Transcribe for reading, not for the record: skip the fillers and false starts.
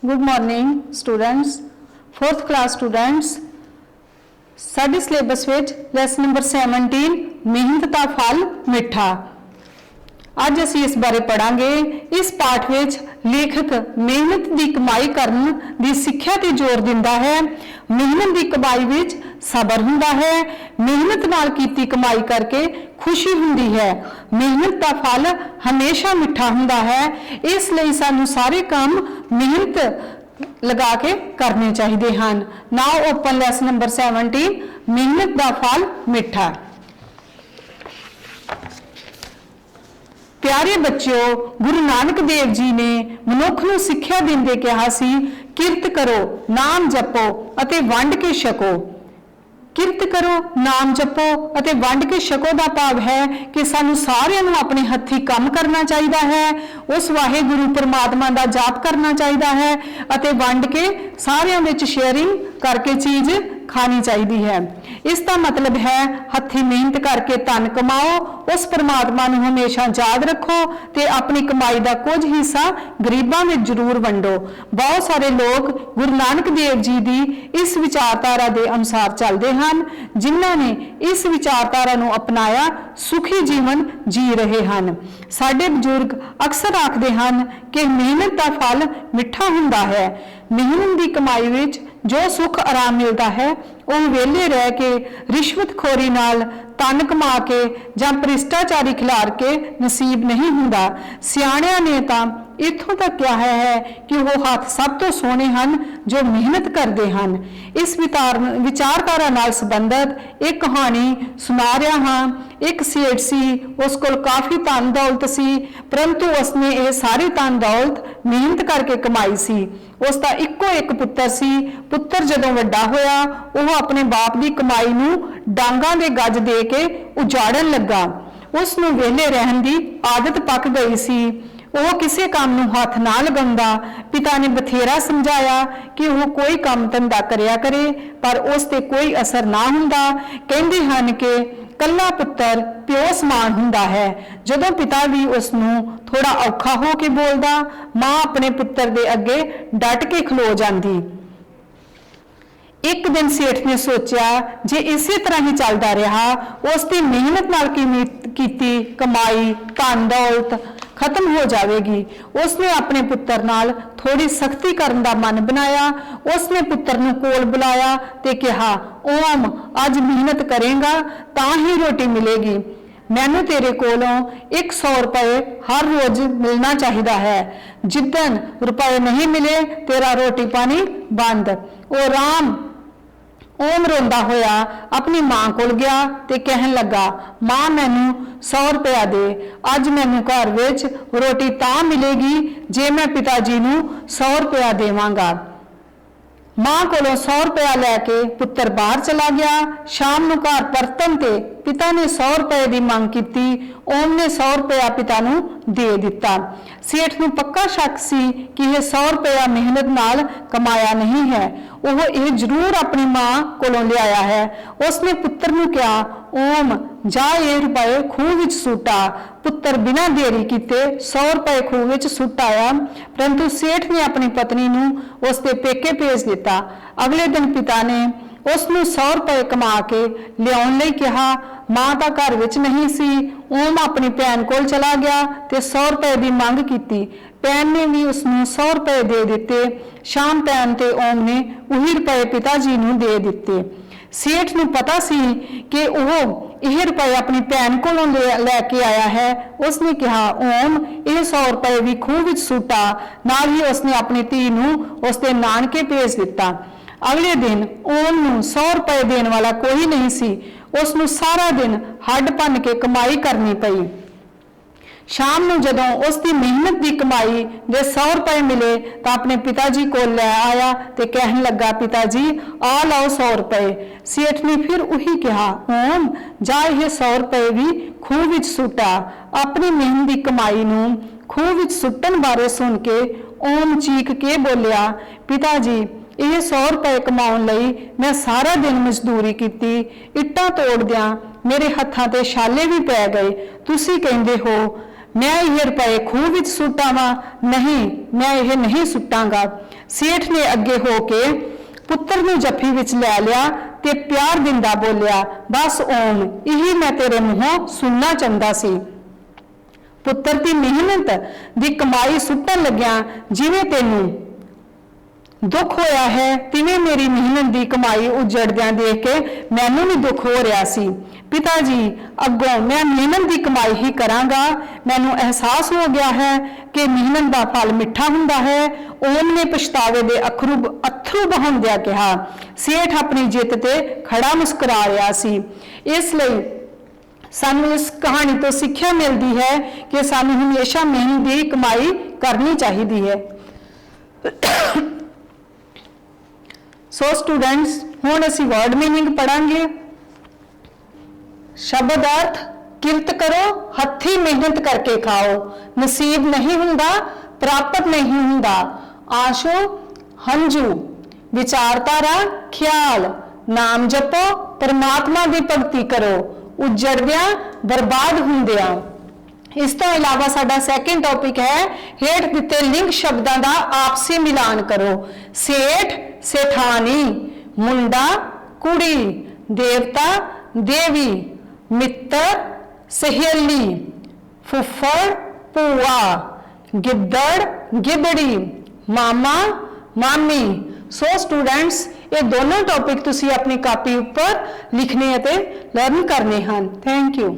Good morning students, fourth class students. साडे syllabus विच lesson number 17 मेहनत का फल मिठा। अज असी इस बारे पढ़ांगे। इस पाठ विच लेखक मेहनत की कमाई करन दी सिक्ख्या ते जोर दिंदा है। मेहनत की कमाई विच सबर हुंदा है। मेहनत नाल कीती कमाई करके खुशी हुंदी है। मेहनत का फल हमेशा मिठा हुंदा है। इसलिए सानू सारे काम मेहनत लगा के करने चाहिए हैं। नाउ ओपन लैसन नंबर 17 मेहनत का फल मिठा। प्यारे बच्चों, गुरु नानक देव जी ने मनुख नूं सिक्ख्या दिंदे कहा सी, किरत करो, नाम जपो अते वंड के छको। किरत करो, नाम जपो अते वंड के छको का भाव है कि सानू सारिਆਂ ਨੂੰ अपने हथी काम करना चाहिए है। उस वाहिगुरु परमात्मा का जाप करना चाहिए है अते वंड के सारिਆਂ विच शेयरिंग करके चीज खानी चाहिए है। इसका मतलब है हथी मेहनत करके धन कमाओ, उस परमात्मा नूं हमेशा याद रखो ते अपनी कमाई का कुछ हिस्सा गरीबां विच जरूर वंडो। बहुत सारे लोग गुरु नानक देव जी की इस विचारधारा के अनुसार चलते हैं, जिन्हां ने इस विचारधारा नूं अपनाया सुखी जीवन जी रहे हैं। साडे बजुर्ग अक्सर आखते हैं कि मेहनत का फल मिठा हुंदा है। मेहनत की कमाई विच जो सुख आराम मिलता है वह वेले रह के रिश्वतखोरी नाल तन कमा के जां भ्रिष्टाचारी खिलार के नसीब नहीं हुंदा। सियाणियां ने तां इत्थों तक कहा है कि वो हाथ सब तो सोहने हैं जो मेहनत करते हैं। इस विचारधारा नाल संबंधित एक कहानी सुना रहा हाँ। एक सेठ सी, उस कोल काफ़ी धन दौलत सी, परंतु उसने ये सारी धन दौलत मेहनत करके कमाई सी। उसका इक्को एक पुत्र सी। पुत्र जदों वड्डा होया, वह अपने बाप की कमाई नूं डांगां दे गज दे के उजाड़न लगा। उसनूं वेले रहन की आदत पक गई सी। वह किसी काम नूं हथ ना लगाउंदा। पिता ने बथेरा समझाया कि वह कोई काम धंधा करया करे, पर उस ते कोई असर ना हुंदा। कहंदे हन कि कल्ला पुत्र प्यो समान हुंदा है। जदों पिता भी उसनूं थोड़ा औखा हो के बोलदा, मां अपने पुत्र दे अगे डट के खलो जांदी। एक दिन सेठ ने सोचा, जे इसी तरह ही चलता रहा, उसकी मेहनत नाल कीती कमाई धन दौलत खत्म हो जाएगी। उसने अपने पुत्र नाल थोड़ी सख्ती करने का मन बनाया। उसने पुत्र नूं कोल बुलाया ते कहा, ओम अज मेहनत करेगा तां ही रोटी मिलेगी। मैनू तेरे कोलों 100 रुपए हर रोज मिलना चाहिए है। जिदन रुपए नहीं मिले तेरा रोटी पानी बंद। ओ राम ओम रोंदा होया अपनी मां कोल गया ते कहन लगा, मां मैनू 100 रुपया दे। अज मैनू घर विच रोटी तां मिलेगी जे मैं पिता जी नूं 100 रुपया देवांगा। मां कोलों 100 रुपया लैके पुत्र बाहर चला गया। शाम नूं घर परतन ते पिता ने 100 रुपए की मंग की। ओम ने 100 रुपया पिता नूं दे दिता। सेठ नूं पक्का शक सी कि यह 100 रुपया मेहनत नाल कमाया नहीं है, वह यह जरूर अपनी मां कोलों लिया है। उसने पुत्र नूं कहा, ओम जा ये रुपए खूह विच सुटा। पुत्र बिना देरी किते 100 रुपए खूह विच सुट आया, परंतु सेठ ने अपनी पत्नी नूं उसके पेके भेज दिता। अगले दिन पिता ने उसनूं 100 रुपए कमा के लियाउण लई कहा। मां तां घर विच नहीं सी। ओम अपनी भैन कोल चला गया ते 100 रुपए की मंग की। भैन ने भी उसनूं 100 रुपए दे दिते। शाम पैन ते ओम ने वही रुपए पिता जी नूं दे दिते। सेठ नूं पता सी कि वह यह रुपए अपनी भैन कोलों लैके आया है। उसने कहा, ओम यह 100 रुपए भी खूह विच सुटा। नाल ही उसने अपनी धी नूं उसके नानके भेज दिता। अगले दिन ओम नूं 100 रुपए देने वाला कोई नहीं सी। उसनूं सारा दिन हड्ड भन के कमाई करनी पई। शाम नूं जदों उसकी मेहनत की कमाई दे 100 रुपए मिले तो अपने पिताजी को लै आया ते कहन लगा, पिताजी आ लाओ 100 रुपए। सेठ ने फिर उही कहा, ओम जा यह 100 रुपए भी खूह विच सुटा। अपनी मेहनत की कमाई नूं खूह विच सुट्टण बारे सुन के ओम चीख के बोलिया, पिताजी यह 100 रुपए कमाउण लई मैं सारा दिन मजदूरी की, इट्टां तोड़दियां मेरे हत्थां ते छाले भी पै गए। तुसीं कहंदे हो मैं यह रुपए खूह विच सुटावां? नहीं, मैं यह नहीं सुटांगा। ਸੇਠ ਨੇ ਅੱਗੇ ਹੋ ਕੇ ਪੁੱਤਰ ਨੂੰ ਜੱਫੀ ਵਿੱਚ ਲੈ ਲਿਆ ਤੇ ਪਿਆਰ ਦਿੰਦਾ ਬੋਲਿਆ, ਬਸ ਓਮ, ਇਹੀ ਮੈਂ ਤੇਰੇ ਮੂੰਹੋਂ ਸੁਣਨਾ ਚਾਹੁੰਦਾ ਸੀ। ਪੁੱਤਰ ਦੀ ਮਿਹਨਤ ਦੀ ਕਮਾਈ ਸੁੱਟਣ ਲੱਗਿਆ ਜਿਵੇਂ ਤੈਨੂੰ ਦੁੱਖ ਹੋਇਆ ਹੈ, ਤਿਵੇਂ ਮੇਰੀ ਮਿਹਨਤ ਦੀ ਕਮਾਈ ਉਜੜਦਿਆਂ ਦੇਖ ਕੇ ਮੈਨੂੰ ਵੀ ਦੁੱਖ ਹੋ ਰਿਹਾ ਸੀ। ਪਿਤਾ ਜੀ, ਅੱਗੋਂ ਮੈਂ ਮਿਹਨਤ ਦੀ ਕਮਾਈ ਹੀ ਕਰਾਂਗਾ। ਮੈਨੂੰ ਅਹਿਸਾਸ ਹੋ ਗਿਆ ਹੈ ਕਿ ਮਿਹਨਤ ਦਾ ਫਲ ਮਿੱਠਾ ਹੁੰਦਾ ਹੈ। ਓਮ ਨੇ ਪਛਤਾਵੇ ਦੇ ਅੱਥਰੂ ਬਹਾਉਂਦਿਆਂ ਕਿਹਾ। ਸੇਠ ਆਪਣੀ ਜਿੱਤ ਤੇ ਖੜਾ ਮੁਸਕਰਾ ਰਿਹਾ ਸੀ। ਇਸ ਲਈ ਸਾਨੂੰ ਇਸ ਕਹਾਣੀ ਤੋਂ ਸਿੱਖਿਆ ਮਿਲਦੀ ਹੈ ਕਿ ਸਾਨੂੰ ਹਮੇਸ਼ਾ ਮਿਹਨਤ ਦੀ ਕਮਾਈ ਕਰਨੀ ਚਾਹੀਦੀ ਹੈ। ਸੋ ਸਟੂਡੈਂਟਸ, ਹੁਣ ਅਸੀਂ ਵਰਡ ਮੀਨਿੰਗ ਪੜਾਂਗੇ। शब्द अर्थ, किरत करो, हथी मेहनत करके खाओ, नसीब नहीं हुंदा, प्राप्त नहीं हुंदा, आंसू हंझू, विचारधारा ख्याल, नाम जपो, परमात्मा की भगती करो, उजड़दिया बर्बाद हुंदिया। इस तो इलावा साडा सैकेंड टॉपिक है, हेठ दिते लिंग शब्दां दा आपसी मिलान करो। सेठ सेठानी, मुंडा कुड़ी, देवता देवी, मित्र सहेली, फुफड़ भूआ, गिद्दड़ गिदड़ी, मामा मामी। सो स्टूडेंट्स, ये दोनों टॉपिक तुसी अपनी कापी ऊपर लिखने ते लर्न करने हैं। Thank you.